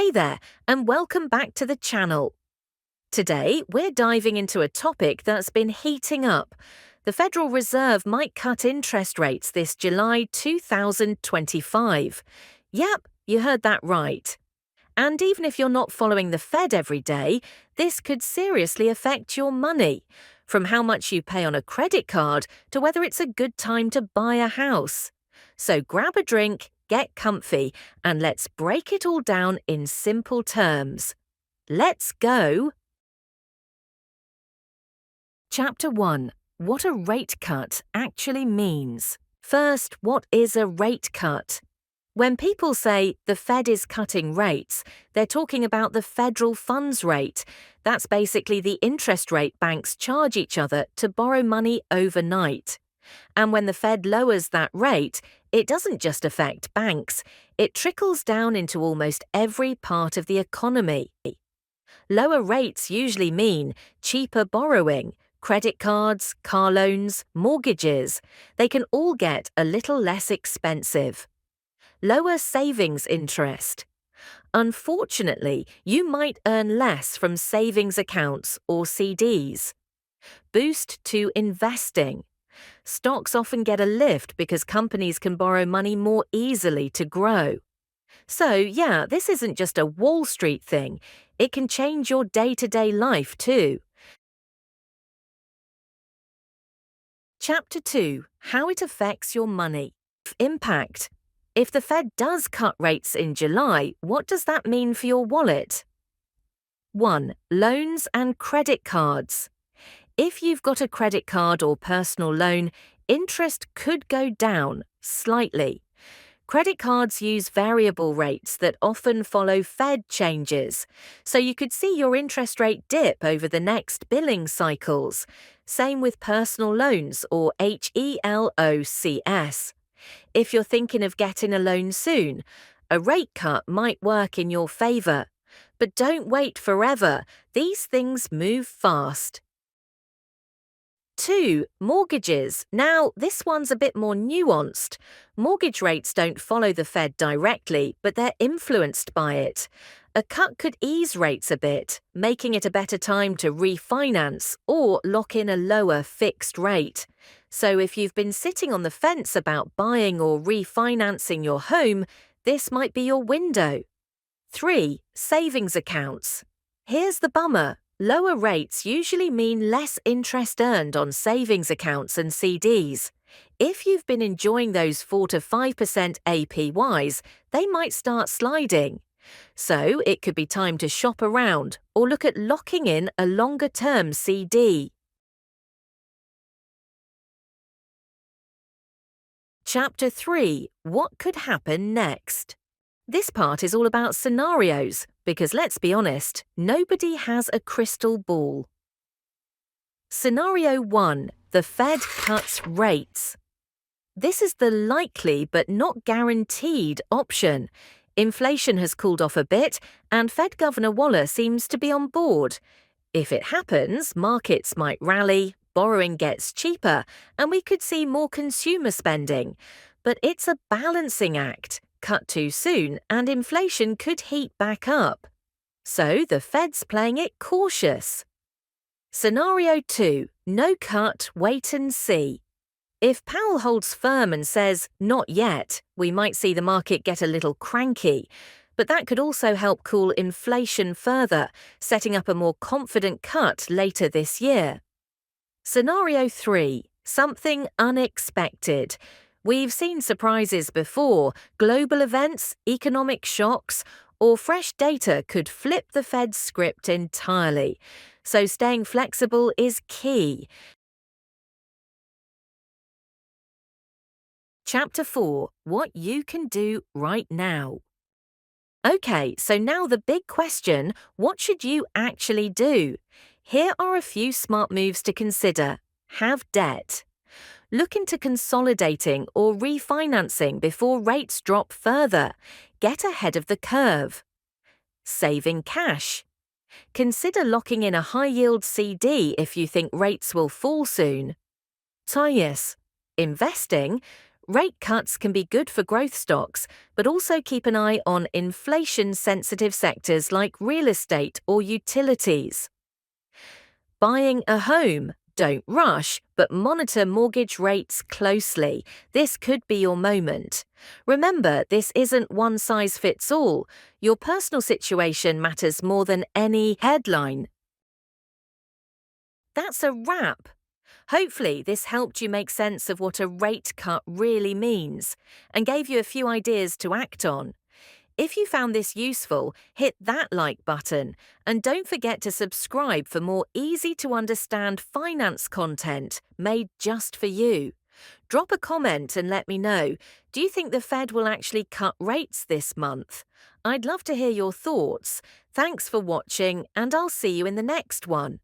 Hey there, and welcome back to the channel. Today, we're diving into a topic that's been heating up. The Federal Reserve might cut interest rates this July 2025. Yep, you heard that right. And even if you're not following the Fed every day, this could seriously affect your money, from how much you pay on a credit card to whether it's a good time to buy a house. So grab a drink, get comfy, and let's break it all down in simple terms. Let's go! Chapter 1. What a rate cut actually means. First, what is a rate cut? When people say the Fed is cutting rates, they're talking about the federal funds rate. That's basically the interest rate banks charge each other to borrow money overnight. And when the Fed lowers that rate, it doesn't just affect banks, it trickles down into almost every part of the economy. Lower rates usually mean cheaper borrowing. Credit cards, car loans, mortgages, they can all get a little less expensive. Lower savings interest. Unfortunately, you might earn less from savings accounts or CDs. Boost to investing. Stocks often get a lift because companies can borrow money more easily to grow. So, yeah, this isn't just a Wall Street thing. It can change your day-to-day life too. Chapter 2. How it affects your money. Impact. If the Fed does cut rates in July, what does that mean for your wallet? 1. Loans and credit cards. If you've got a credit card or personal loan, interest could go down slightly. Credit cards use variable rates that often follow Fed changes, so you could see your interest rate dip over the next billing cycles. Same with personal loans or HELOCs. If you're thinking of getting a loan soon, a rate cut might work in your favor. But don't wait forever. These things move fast. 2. Mortgages. Now, this one's a bit more nuanced. Mortgage rates don't follow the Fed directly, but they're influenced by it. A cut could ease rates a bit, making it a better time to refinance or lock in a lower fixed rate. So if you've been sitting on the fence about buying or refinancing your home, this might be your window. 3. Savings accounts. Here's the bummer. Lower rates usually mean less interest earned on savings accounts and CDs. If you've been enjoying those 4 to 5% APYs, they might start sliding. So it could be time to shop around or look at locking in a longer-term CD. Chapter 3. What could happen next? This part is all about scenarios, because let's be honest, nobody has a crystal ball. Scenario 1. The Fed cuts rates. This is the likely but not guaranteed option. Inflation has cooled off a bit, and Fed Governor Waller seems to be on board. If it happens, markets might rally, borrowing gets cheaper, and we could see more consumer spending. But it's a balancing act. Cut too soon and inflation could heat back up. So the Fed's playing it cautious. Scenario 2. No cut, wait and see. If Powell holds firm and says, not yet, we might see the market get a little cranky. But that could also help cool inflation further, setting up a more confident cut later this year. Scenario 3. Something unexpected. We've seen surprises before. Global events, economic shocks, or fresh data could flip the Fed's script entirely. So staying flexible is key. Chapter 4. What you can do right now. Okay, so now the big question, what should you actually do? Here are a few smart moves to consider. Have debt. Look into consolidating or refinancing before rates drop further. Get ahead of the curve. Saving cash. Consider locking in a high-yield CD if you think rates will fall soon. Investing. Rate cuts can be good for growth stocks, but also keep an eye on inflation-sensitive sectors like real estate or utilities. Buying a home. Don't rush, but monitor mortgage rates closely. This could be your moment. Remember, this isn't one size fits all. Your personal situation matters more than any headline. That's a wrap. Hopefully, this helped you make sense of what a rate cut really means and gave you a few ideas to act on. If you found this useful, hit that like button and don't forget to subscribe for more easy to understand finance content made just for you. Drop a comment and let me know, do you think the Fed will actually cut rates this month? I'd love to hear your thoughts. Thanks for watching and I'll see you in the next one.